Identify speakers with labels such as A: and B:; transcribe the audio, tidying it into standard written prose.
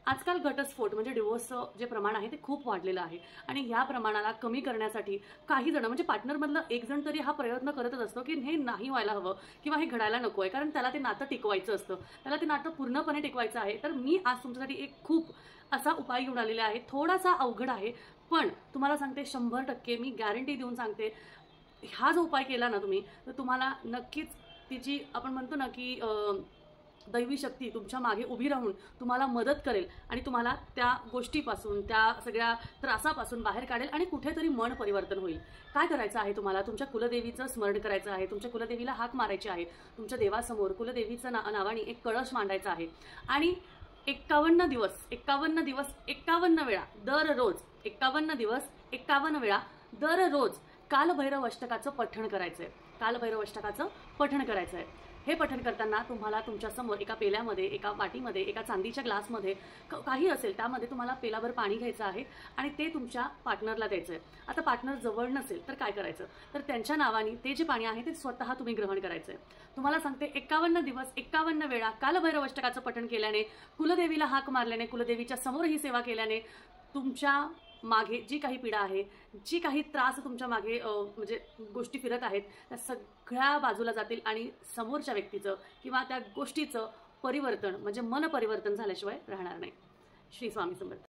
A: आजकाल घटस्फोट म्हणजे डिवोर्सचं जे प्रमाण आहे ते खूप वाढलेलं आहे आणि या प्रमाणाला कमी करण्यासाठी काही जण म्हणजे पार्टनरमधलं एक जण तरी हा प्रयत्न करतच असतो की हे नाही व्हायला हवं किंवा हे घडायला नको आहे, कारण त्याला ते नातं टिकवायचं असतं, त्याला ते नातं पूर्णपणे टिकवायचं आहे। तर मी आज तुमच्यासाठी एक खूप असा उपाय घेऊन आलेला आहे। थोडासा अवघड आहे, पण तुम्हाला सांगते 100% मी गॅरंटी देऊन सांगते, हा जो उपाय केला ना तुम्ही, तर तुम्हाला नक्कीच तिची आपण म्हणतो ना की दैवी शक्ती तुमच्या मागे उभी राहून तुम्हाला मदत करेल आणि तुम्हाला त्या गोष्टीपासून, त्या सगळ्या त्रासापासून बाहेर काढेल आणि कुठेतरी मन परिवर्तन होईल। काय करायचं आहे तुम्हाला? तुमच्या कुलदेवीचं स्मरण करायचं आहे, तुमच्या कुलदेवीला हाक मारायची आहे, तुमच्या देवासमोर कुलदेवीचं नावाने एक कळश मांडायचा आहे आणि 51 दिवस 51 वेळा दररोज 51 दिवस 51 वेळा दररोज कालभैरव अष्टकाचं पठण करायचंय। कालभैरव अष्टकाचं पठण करायचंय। हे पठण करताना तुम्हाला तुमच्या समोर एका पेल्यामध्ये, एका वाटीमध्ये, एका चांदीच्या ग्लासमध्ये काही असेल त्यामध्ये तुम्हाला पेलाभर पाणी घ्यायचं आहे आणि ते तुमच्या पार्टनरला द्यायचं आहे। आता पार्टनर जवळ नसेल तर काय करायचं, तर त्यांच्या नावाने ते जे पाणी आहे ते स्वतः तुम्ही ग्रहण करायचं आहे। तुम्हाला सांगते 51 दिवस 51 वेळा कालभैरव अष्टकाचं पठण केल्याने, कुलदेवीला हाक मारल्याने, कुलदेवीच्या समोर ही सेवा केल्याने तुमच्या मागे जी काही पीडा आहे, जी काही त्रास तुमच्या मागे म्हणजे गोष्टी फिरत आहेत, त्या सगळ्या बाजूला जातील आणि समोरच्या व्यक्तीचं किंवा त्या गोष्टीचं परिवर्तन म्हणजे मन परिवर्तन झाल्याशिवाय राहणार नाही। श्री स्वामी समर्थ।